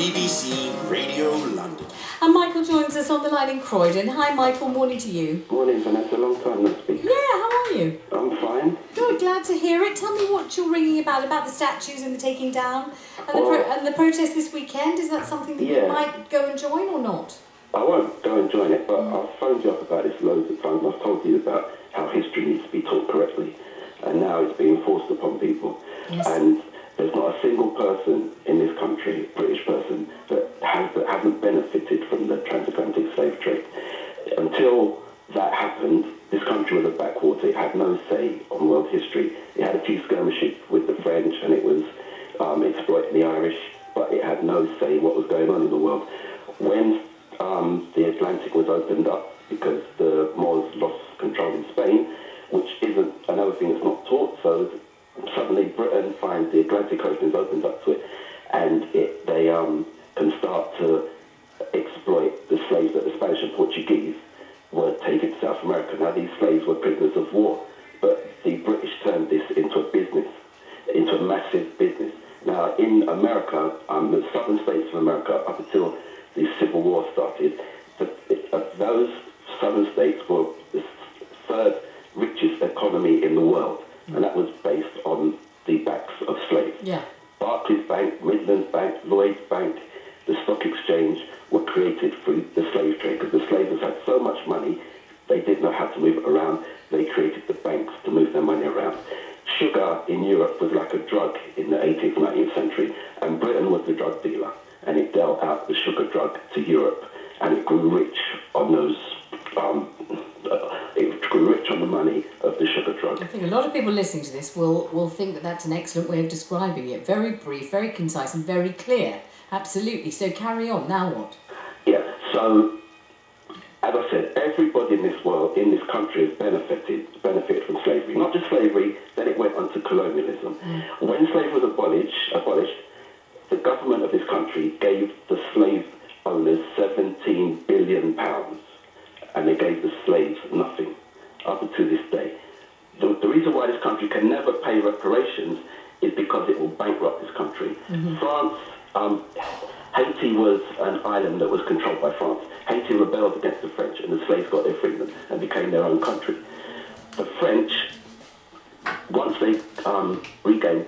BBC Radio London. And Michael joins us on the line in Croydon. Hi Michael, morning to you. Morning Vanessa, long time no speak. Yeah, how are you? I'm fine. Good, glad to hear it. Tell me what you're ringing about the statues and the taking down and the protest this weekend. Is that something that you might go and join or not? I won't go and join it, but I've phoned you up about this loads of times. I've told you about how history needs to be taught correctly, and now it's being forced upon people. Yes. And there's not a single person in this country, British person, that hasn't benefited from the transatlantic slave trade. Until that happened, this country was a backwater. It had no say on world history. It had a few skirmishes with the French, and it was exploiting the Irish, but it had no say what was going on in the world. When the Atlantic was opened up because the Moors lost control in Spain, which isn't another thing that's not taught, so suddenly Britain finds the Atlantic Ocean is opened up to it, and they can start to exploit the slaves that the Spanish and Portuguese were taken to South America. Now these slaves were prisoners of war, but the British turned this into a business, into a massive business. Now in America, the southern states of America, up until the Civil War started, those southern states were the third richest economy in the world, and that was based on the backs of slaves. Yeah. Barclays Bank, Midlands Bank, Lloyd's Bank, the stock exchange were created through the slave trade, because the slaves had so much money, they didn't know how to move it around. They created the banks to move their money around. Sugar in Europe was like a drug in the 18th, 19th century, and Britain was the drug dealer, and it dealt out the sugar drug to Europe, and it grew rich on those. It grew rich on the money of the sugar drug. I think a lot of people listening to this will think that that's an excellent way of describing it. Very brief, very concise, and very clear. Absolutely. So carry on. Now what? Yeah. So, as I said, everybody in this world, in this country, has benefited from slavery. Not just slavery. Then it went on to colonialism. When slavery was abolished, the government of this country gave the slave owners £17 billion, and they gave the slaves nothing, up until this day. The reason why this country can never pay reparations is because it will bankrupt this country. France, Haiti was an island that was controlled by France. Haiti rebelled against the French, and the slaves got their freedom and became their own country. The French, once they regained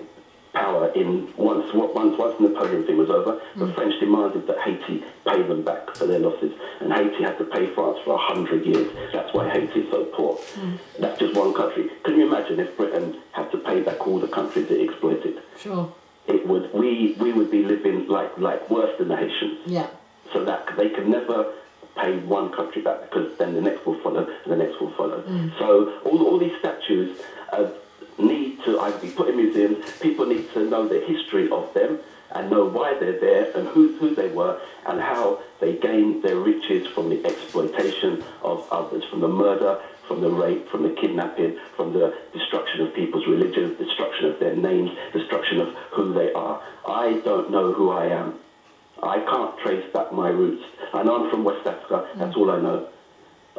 power once the Napoleon thing was over, the French demanded that Haiti pay them back for their losses, and Haiti had to pay France for 100 years. That's why Haiti is so poor. That's just one country. Can you imagine if Britain had to pay back all the countries it exploited? Sure. We would be living like worse than the Haitians. Yeah. So that they can never pay one country back, because then the next will follow and the next will follow. So all these statues need to either be put in museums. People need to know the history of them and know why they're there and who they were and how they gained their riches from the exploitation of others, from the murder, from the rape, from the kidnapping, from the destruction of people's religion, destruction of their names, destruction of who they are. I don't know who I am. I can't trace back my roots. I know I'm from West Africa. That's all I know.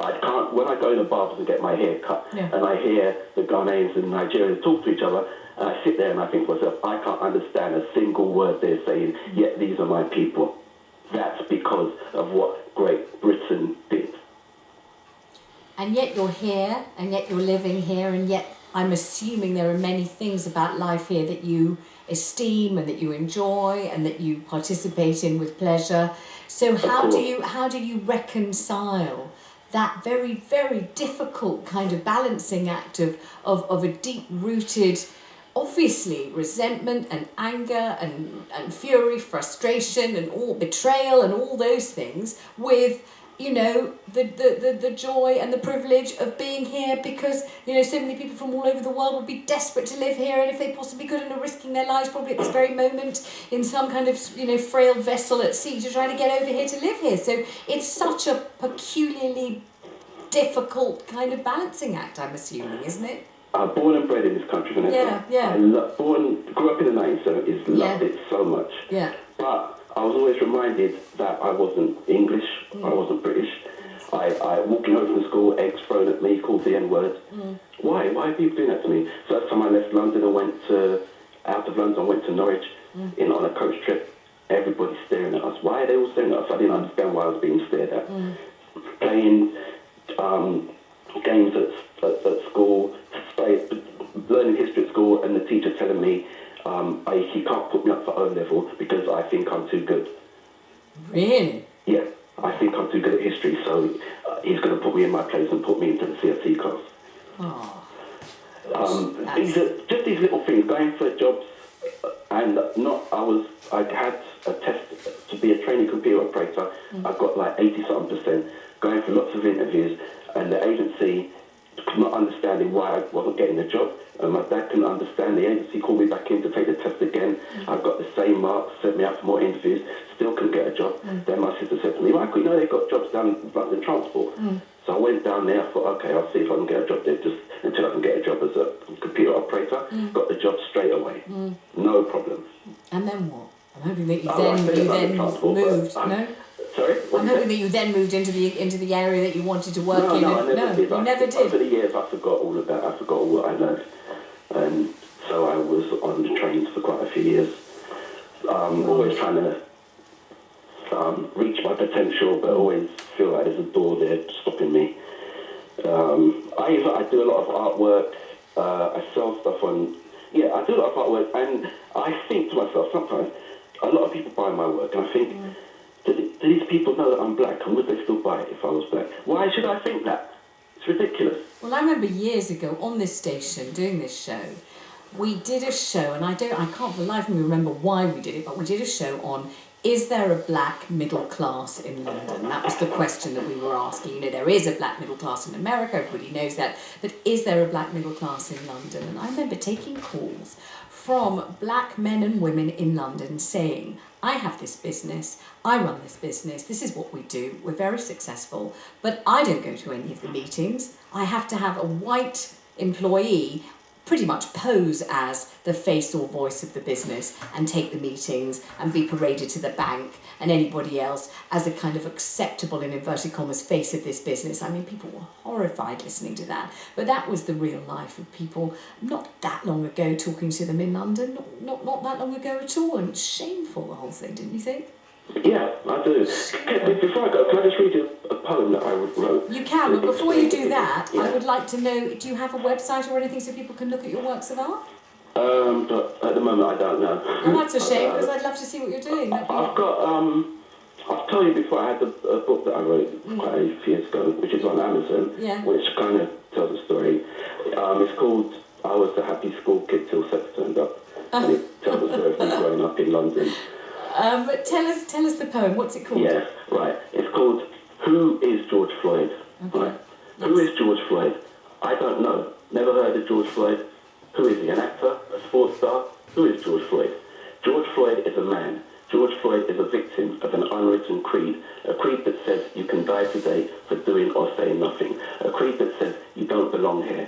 I can't, when I go in the barbers and get my hair cut, and I hear the Ghanaians and Nigerians talk to each other, and I sit there and I think to myself, I can't understand a single word they're saying, yet these are my people. That's because of what Great Britain did. And yet you're here, and yet you're living here, and yet I'm assuming there are many things about life here that you esteem and that you enjoy and that you participate in with pleasure. So how do you reconcile that very, very difficult kind of balancing act of a deep-rooted, obviously, resentment and anger and fury, frustration and all betrayal and all those things with, you know, the joy and the privilege of being here, because, you know, so many people from all over the world would be desperate to live here, and if they possibly could, and are risking their lives probably at this very moment in some kind of, you know, frail vessel at sea to try to get over here to live here. So it's such a peculiarly difficult kind of balancing act, I'm assuming, isn't it? I'm born and bred in this country, Vanessa. Yeah. Grew up in the 1970s, loved it so much. Yeah. But I was always reminded that I wasn't English, I wasn't British. I walking home from school, eggs thrown at me, called the N-word. Why are people doing that to me? So that's time I left London and out of London, I went to Norwich on a coach trip. Everybody staring at us didn't understand why I was being stared at. Playing games at school, learning history at school, and the teacher telling me he can't put me up for O-level because I think I'm too good. Really? Yeah, I think I'm too good at history, so he's going to put me in my place and put me into the CFC class. Oh. These are just these little things, going for jobs, and I had a test to be a trainee computer operator. I got like 80-something%, going for lots of interviews, and the agency not understanding why I wasn't getting the job. And my dad couldn't understand. The agency called me back in to take the test again. I got the same marks, sent me out for more interviews, still couldn't get a job. Then my sister said to me, Michael, you know they've got jobs down in London Transport. So I went down there, I thought, okay, I'll see if I can get a job there, just until I can get a job as a computer operator. Got the job straight away. No problem. And then what? I'm hoping that you then moved, no? Sorry? I'm hoping that you then moved into the area that you wanted to work in. No, I never did. You never did. Over the years, I forgot all of that. I forgot all what I learned. And so I was on the trains for quite a few years, always trying to reach my potential, but always feel like there's a door there stopping me. I do a lot of artwork. I sell stuff on... Yeah, I do a lot of artwork, and I think to myself sometimes, a lot of people buy my work, and I think, do these people know that I'm black, and would they still buy it if I was black? Why should I think that? It's ridiculous. Well, I remember years ago on this station doing this show, we did a show, and I can't for the life of me remember why we did it, but we did a show on, is there a black middle class in London? That was the question that we were asking. You know, there is a black middle class in America, everybody knows that, but is there a black middle class in London? And I remember taking calls from black men and women in London saying, I have this business, I run this business, this is what we do, we're very successful, but I don't go to any of the meetings. I have to have a white employee pretty much pose as the face or voice of the business and take the meetings and be paraded to the bank, and anybody else as a kind of acceptable, in inverted commas, face of this business. I mean, people were horrified listening to that, but that was the real life of people not that long ago, talking to them in London, not that long ago at all, and it's shameful, the whole thing, didn't you think? Yeah, I do. Before I go, can I just read you a poem that I wrote? You can, but before you do that, I would like to know, do you have a website or anything so people can look at your works of art? But at the moment I don't know. Oh, that's a shame, because I'd love to see what you're doing. I've got, I've told you before, I had a book that I wrote quite a few years ago, which is on Amazon, which kind of tells a story. It's called I Was the Happy School Kid Till Sex Turned Up, and it tells the story of me growing up in London. Tell us the poem. What's it called? Yeah, right. It's called Who is George Floyd? Okay. Right. Who is George Floyd? I don't know. Never heard of George Floyd. Who is he? An actor? A sports star? Who is George Floyd? George Floyd is a man. George Floyd is a victim of an unwritten creed. A creed that says you can die today for doing or saying nothing. A creed that says you don't belong here.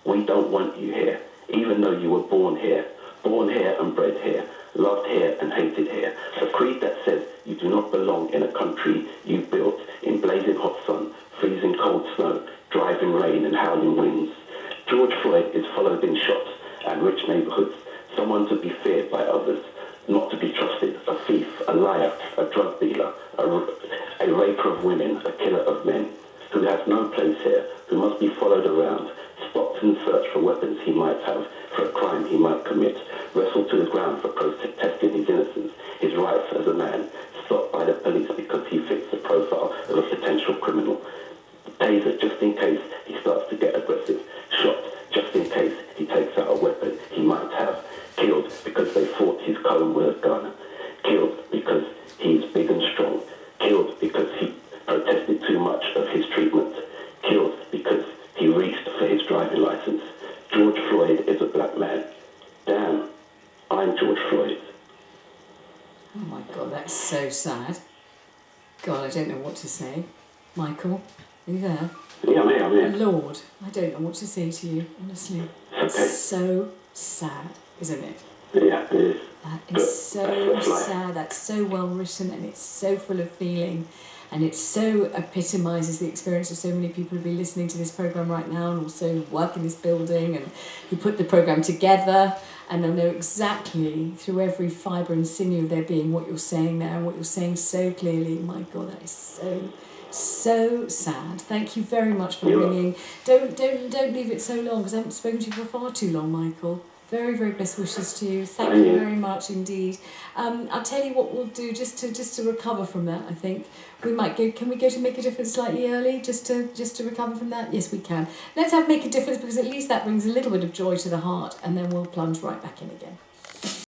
We don't want you here, even though you were born here. Born here and bred here. Loved here and hated here. A creed that says you do not belong in a country you built in blazing hot sun, freezing cold snow, driving rain and howling winds. George Floyd is followed in shops and rich neighborhoods, someone to be feared by others, not to be trusted, a thief, a liar, a drug dealer, a raper of women, a killer of men, who has no place here, who must be followed around, stopped and searched for weapons he might have, for a crime he might commit, wrestled to the ground for protesting his innocence, his rights as a man, stopped by the police because he fits the profile of a potential criminal, tasered just in case he starts to get aggressive, shot just in case he takes out a weapon he might have, killed because they thought his comb was a gun, killed because he's big and strong, killed because he protested too much of his treatment, killed because he reached for his driving license. George Floyd is a black man. Damn, I'm George Floyd. Oh my God, that's so sad. God, I don't know what to say. Michael, are you there? Yeah, I'm here. Lord, I don't know what to say to you, honestly. Okay. It's so sad, isn't it? Yeah, it is. That is so sad. That's so well written, and it's so full of feeling. and it so epitomises the experience of so many people who'll be listening to this programme right now and also work in this building and who put the programme together, and they'll know exactly through every fibre and sinew of their being what you're saying there and what you're saying so clearly. My God, that is so sad. Thank you very much for ringing. Don't leave it so long, because I haven't spoken to you for far too long, Michael. Very, very best wishes to you. Thank you very much indeed. I'll tell you what we'll do just to recover from that. I think we might go. Can we go to Make a Difference slightly early just to recover from that? Yes, we can. Let's have Make a Difference, because at least that brings a little bit of joy to the heart, and then we'll plunge right back in again.